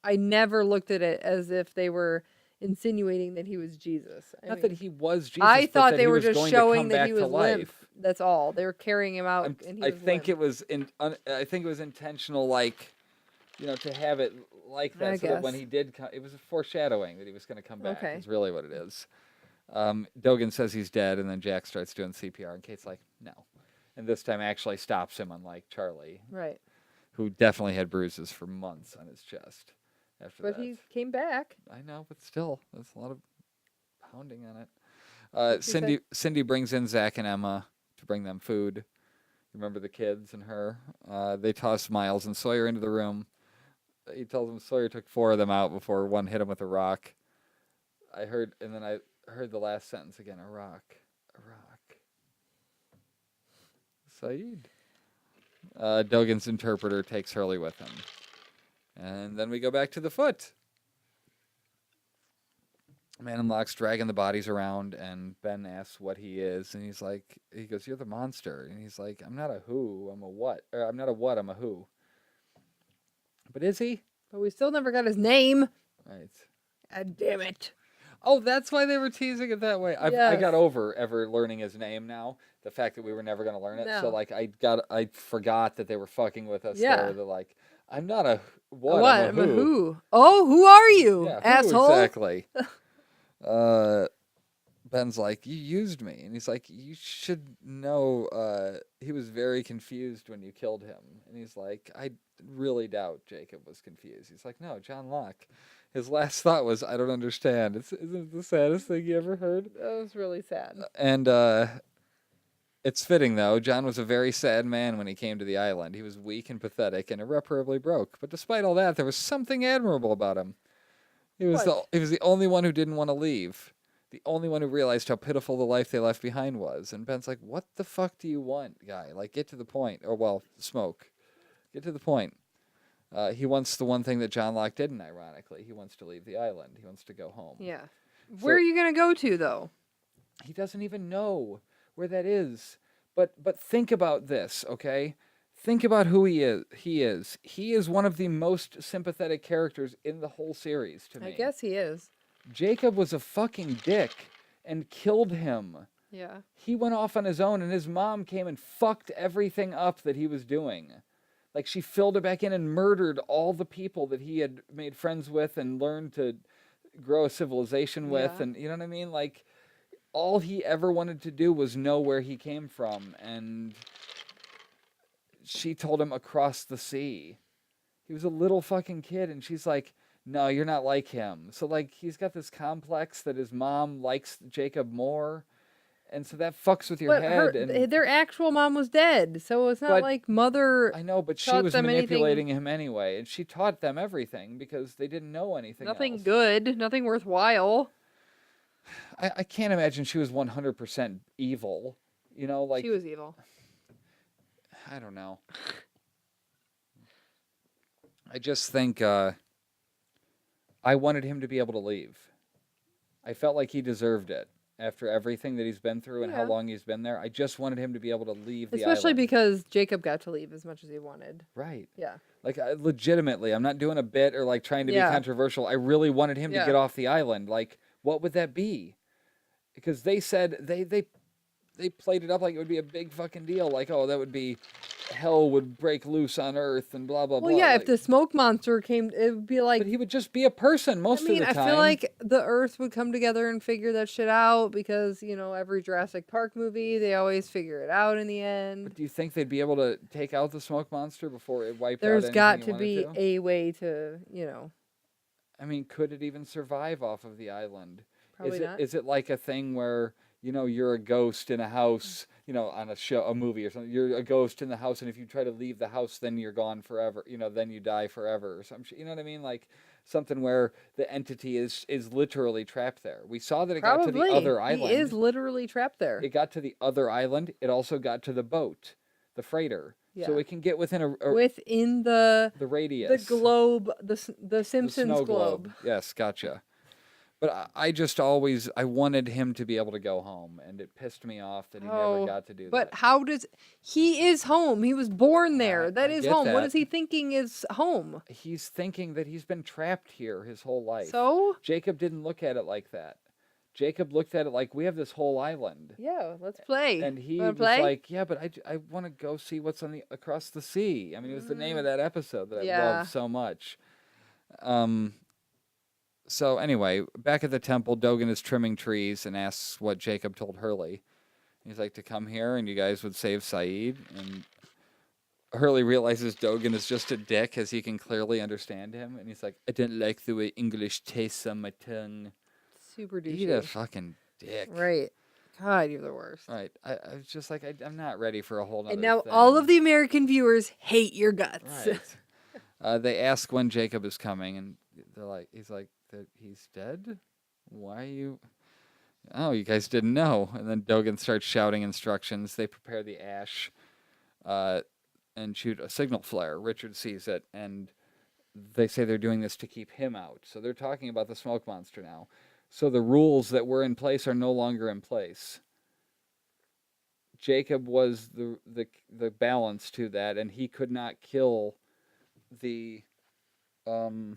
I never looked at it as if they were insinuating that he was Jesus. Not that he was Jesus. I but thought that they he were was just going to showing come that back he to was limp. life. That's all. They were carrying him out, and he I was think limp. it was I think it was intentional, like, to have it like that, I so that when guess. he did come, it was a foreshadowing that he was going to come back. Okay. Is really what it is. Dogan says he's dead, and then Jack starts doing CPR, and Kate's like, no. And this time actually stops him, unlike Charlie, Right. who definitely had bruises for months on his chest after But that. he came back. I know, but still, there's a lot of pounding on it. Cindy brings in Zach and Emma to bring them food. Remember the kids and her? They toss Miles and Sawyer into the room. He tells them Sawyer took 4 of them out before one hit him with a rock. I heard the last sentence again. A rock. Saeed. Dogan's interpreter takes Hurley with him. And then we go back to the foot. Man in Locke's dragging the bodies around, and Ben asks what he is, and he goes, "You're the monster." And he's like, "I'm not a who, I'm a what. Or, I'm not a what, I'm a who." But is he? But we still never got his name. Right. God damn it. Oh, that's why they were teasing it that way. I Yes. got over ever learning his name now. The fact that we were never going to learn it. No. So, like, I forgot that they were fucking with us. Yeah. There. They're like, "I'm not a what, What? I'm a who." Oh, who are you, Yeah, who asshole? exactly. Ben's like, "You used me." And he's like, "You should know he was very confused when you killed him." And he's like, "I really doubt Jacob was confused." He's like, "No, John Locke. His last thought was, I don't understand." Isn't it the saddest thing you ever heard? That was really sad. And it's fitting, though. John was a very sad man when he came to the island. He was weak and pathetic and irreparably broke. But despite all that, there was something admirable about him. He was the only one who didn't want to leave. The only one who realized how pitiful the life they left behind was. And Ben's like, "What the fuck do you want, guy? Like, get to the point." Or, well, smoke. Get to the point. He wants the one thing that John Locke didn't, ironically. He wants to leave the island. He wants to go home. Yeah. Where are you going to go to, though? He doesn't even know where that is. But think about this, okay? Think about who he is. He is one of the most sympathetic characters in the whole series to me. I guess he is. Jacob was a fucking dick and killed him. Yeah. He went off on his own, and his mom came and fucked everything up that he was doing. Like, she filled it back in and murdered all the people that he had made friends with and learned to grow a civilization with. Yeah. And you know what I mean? Like, all he ever wanted to do was know where he came from. And she told him across the sea. He was a little fucking kid, and she's like, "No, you're not like him." So, like, he's got this complex that his mom likes Jacob more. And so that fucks with your head. And their actual mom was dead, so it's not But- like mother. I know, but she taught was them anything- manipulating him anyway, and she taught them everything because they didn't know anything Nothing else. good, nothing worthwhile. I can't imagine she was 100% evil. You know, like, She was evil. I don't know. I just think I wanted him to be able to leave. I felt like he deserved it after everything that he's been through and how Yeah. long he's been there. I just wanted him to be able to leave the Especially island. because Jacob got to leave as much as he wanted. Right. Yeah. Like, legitimately, I'm not doing a bit or, like, trying to Yeah. be controversial. I really wanted him to Yeah. get off the island. Like, what would that be? Because they said they played it up like it would be a big fucking deal. Like, oh, that would be hell would break loose on Earth and blah, blah, Well, blah. yeah, Like, if the smoke monster came, it would be like. but he would just be a person most of the time. I feel like the Earth would come together and figure that shit out because, every Jurassic Park movie, they always figure it out in the end. But do you think they'd be able to take out the smoke monster before it wiped out There's anything got it to wanted be to? a way to, I mean, could it even survive off of the island? Probably not. Is it like a thing where, you're a ghost in a house, on a movie or something. You're a ghost in the house, and if you try to leave the house, then you're gone forever. Then you die forever or something. You know what I mean? Like something where the entity is literally trapped there. We saw that it got to the other island. He is literally trapped there. It got to the other island. It also got to the boat, the freighter. So Yeah. it can get within Within the radius. the globe, the The Simpsons snow globe. Yes, gotcha. But I just always I wanted him to be able to go home, and it pissed me off that he never got to do But that. how does he is home? He was born there. I That is get home. What that. is he thinking is home? He's thinking that he's been trapped here his whole life. So Jacob didn't look at it like that. Jacob looked at it like we have this whole island. yeah, let's play. And he Wanna was play? like, "Yeah, but I want to go see what's on the across the sea." I mean, it was the name of that episode that I Yeah. loved so much. So anyway, back at the temple, Dogan is trimming trees and asks what Jacob told Hurley. He's like, to come here and you guys would save Saeed. And Hurley realizes Dogan is just a dick, as he can clearly understand him. And he's like, "I didn't like the way English tastes on my tongue." Super Eat a douchey. fucking dick. Right. God, you're the worst. Right. I was just like, I'm not ready for a whole nother And now thing. all of the American viewers hate your guts. Right. They ask when Jacob is coming, and he's like, that he's dead? Why are you? Oh, you guys didn't know. And then Dogan starts shouting instructions. They prepare the ash and shoot a signal flare. Richard sees it, and they say they're doing this to keep him out. So they're talking about the smoke monster now. So the rules that were in place are no longer in place. Jacob was the balance to that, and he could not kill the The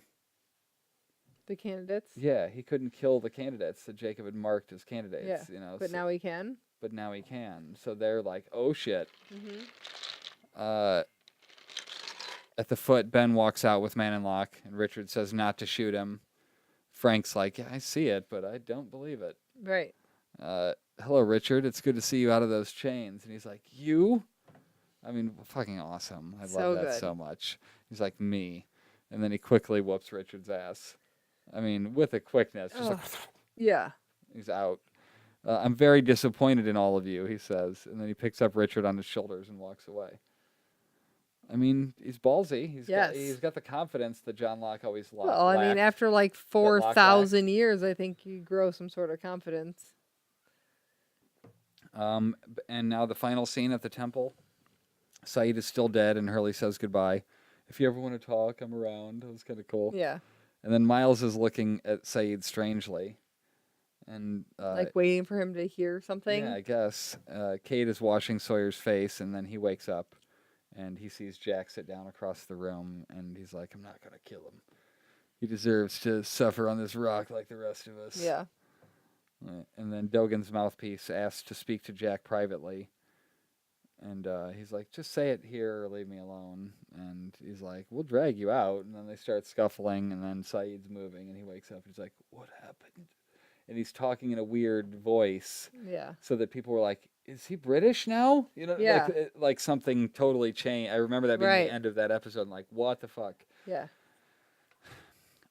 candidates. yeah, he couldn't kill the candidates that Jacob had marked as candidates. Yeah, You know, but now he can. but now he can. So they're like, oh shit. Mm-hmm. At the foot, Ben walks out with Man in Lock, and Richard says not to shoot him. Frank's like, yeah, I see it, but I don't believe it. Right. Hello, Richard. It's good to see you out of those chains. And he's like, you? I mean, fucking awesome. I So love that good. so much. He's like, me. And then he quickly whoops Richard's ass. I mean, with a quickness. Just like, Yeah. he's out. I'm very disappointed in all of you, he says. And then he picks up Richard on his shoulders and walks away. I mean, he's ballsy. He's got the confidence that John Locke always lacked. Well, I mean, after like 4,000 years, I think you grow some sort of confidence. And now the final scene at the temple. Saeed is still dead, and Hurley says goodbye. If you ever want to talk, I'm around. That was kind of cool. Yeah. And then Miles is looking at Saeed strangely. And Like waiting for him to hear something. yeah, I guess. Kate is washing Sawyer's face, and then he wakes up, and he sees Jack sit down across the room, and he's like, I'm not going to kill him. He deserves to suffer on this rock like the rest of us. Yeah. And then Dogan's mouthpiece asks to speak to Jack privately. And he's like, just say it here or leave me alone. And he's like, we'll drag you out. And then they start scuffling, and then Saeed's moving, and he wakes up, and he's like, what happened? And he's talking in a weird voice. Yeah. So that people were like, is he British now? You know, Yeah. like something totally changed. I remember that being Right. the end of that episode. I'm like, what the fuck? Yeah.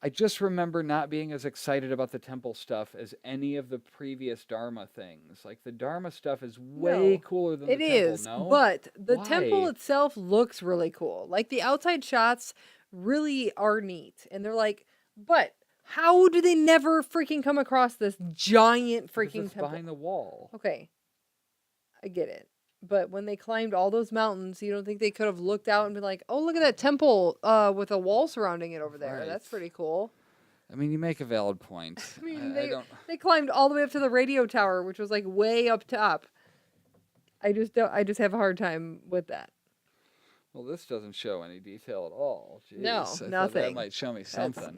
I just remember not being as excited about the temple stuff as any of the previous Dharma things. Like, the Dharma stuff is way No, cooler than It the temple, is, no? but the temple Why? itself looks really cool. Like the outside shots really are neat. And they're like, but how do they never freaking come across this giant Because freaking it's temple? behind the wall. Okay. I get it. But when they climbed all those mountains, you don't think they could have looked out and been like, oh, look at that temple with a wall surrounding it over there. Right. That's pretty cool. I mean, you make a valid point. I mean, I don't... they climbed all the way up to the radio tower, which was like way up top. I just have a hard time with that. Well, this doesn't show any detail at all. Jeez, No, I thought nothing. that might show me something. That's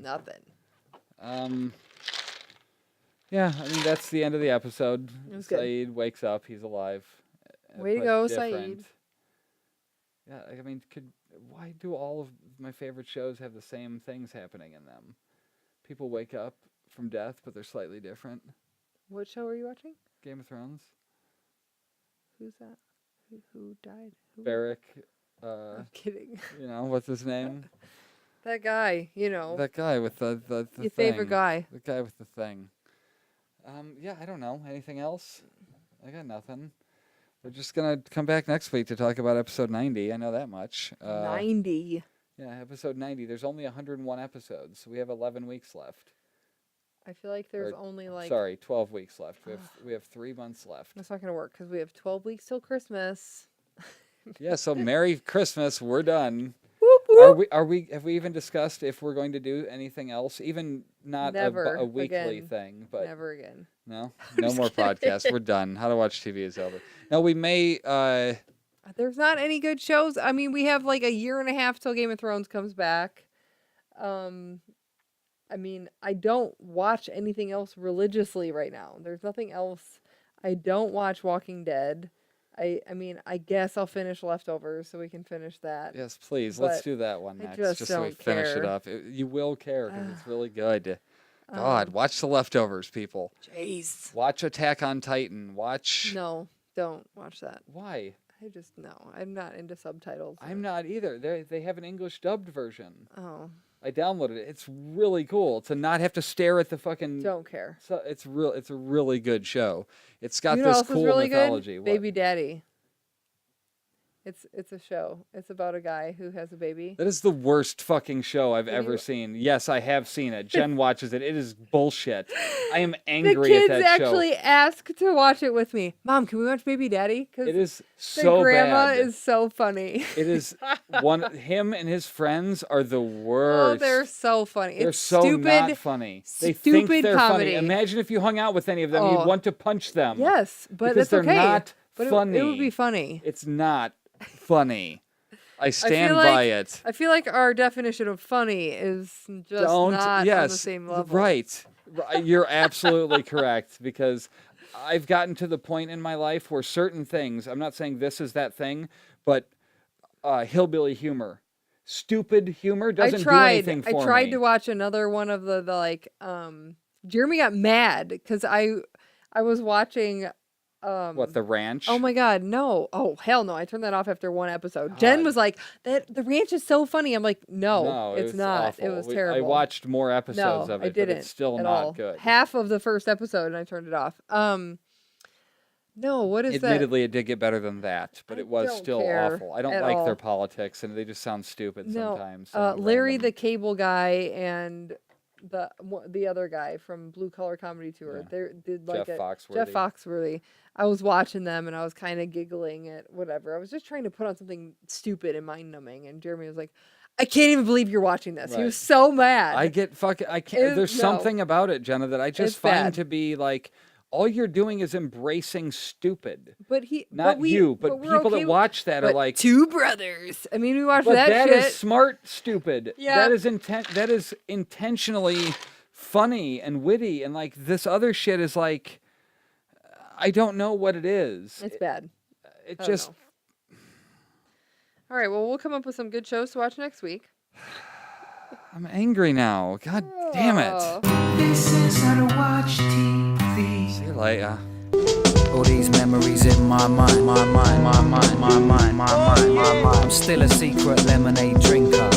nothing. Yeah, I mean, that's the end of the episode. It was good. Saeed wakes up. He's alive. Way to but go, different. Saeed. Yeah, I mean, why do all of my favorite shows have the same things happening in them? People wake up from death, but they're slightly different. What show are you watching? Game of Thrones. Who's that? Who died? Who? Barrick. I'm kidding. You know, what's his name? That guy, you know. That guy with the Your thing. favorite guy. The guy with the thing. Yeah, I don't know. Anything else? I got nothing. We're just going to come back next week to talk about episode 90. I know that much. 90. Yeah, episode 90. There's only 101 episodes, so we have 11 weeks left. I feel like there's Or, only like... Sorry, 12 weeks left. We have 3 months left. That's not going to work because we have 12 weeks till Christmas. Yeah, so Merry Christmas. We're done. Whoop, whoop. Have we even discussed if we're going to do anything else? Even not Never a weekly again. thing, but Never again. no, I'm no just more kidding. podcasts. We're done. How to Watch TV is over. Now we may. There's not any good shows. I mean, we have like a year and a half till Game of Thrones comes back. I mean, I don't watch anything else religiously right now. There's nothing else. I don't watch Walking Dead. I mean, I guess I'll finish Leftovers so we can finish that. Yes, please. Let's But do that one I next, just so we don't finish it care. up. You will care because it's really good. God, watch The Leftovers, people. Jeez. Watch Attack on Titan. Watch. No, don't watch that. Why? No, I'm not into subtitles. I'm not either. They have an English dubbed version. Oh. I downloaded it. It's really cool to not have to stare at the fucking. Don't care. So it's real. It's a really good show. It's got You know this what else is cool really mythology. good? What? Baby Daddy. It's a show. It's about a guy who has a baby. That is the worst fucking show I've Did ever you- seen. Yes, I have seen it. Jen watches it. It is bullshit. I am The angry kids at that show. actually ask to watch it with me. Mom, can we watch Baby Daddy? Because It is the so grandma bad. is so funny. It is him and his friends are the Oh, worst. they're so funny. They're It's so stupid. not funny. They think stupid they're comedy. funny. Imagine if you hung out with any of them, Oh. you'd want to punch them. Yes, but because that's they're okay. not but funny. It would be funny. It's not funny. I stand like- by it. I feel like our definition of funny is just not on the same level. Right. You're absolutely correct, because I've gotten to the point in my life where certain things, I'm not saying this is that thing, but hillbilly humor, stupid humor doesn't do anything for me. I tried to watch another one of the like Jeremy got mad because I was watching What, The Ranch? oh my god, no. Oh hell no. I turned that off after one episode. Jen God. was like, "That the ranch is so funny." I'm like, "No, it it's was not. awful. It was I terrible." watched more episodes no, of it, I didn't but it's still at not all. good. Half of the first episode and I turned it off. No, what is that? Admittedly, it did get better than that, but I it was don't still care awful. I don't at like their all. politics, and they just sound stupid No, sometimes. so Larry random. the Cable Guy and the other guy from Blue Collar Comedy Tour. Yeah. They did like Jeff Foxworthy. Jeff Foxworthy. I was watching them and I was kind of giggling at whatever. I was just trying to put on something stupid and mind numbing. And Jeremy was like, "I can't even believe you're watching this." He Right. was so mad. I get fucking. I can't. There's no. something about it, Jenna, that I just It's find bad. to be like, all you're doing is embracing stupid. but he, Not we, you, but we're people okay that with- watch that are but like, two brothers. I mean, we watched but that that shit. is smart, stupid. Yeah. That is That is intentionally funny and witty, and like this other shit is like, I don't know what it is. It's bad. It I don't just. know. All right. Well, we'll come up with some good shows to watch next week. I'm angry now. God damn it. Oh. This is how to watch TV. See you later. All these memories in my mind. I'm still a secret lemonade drinker.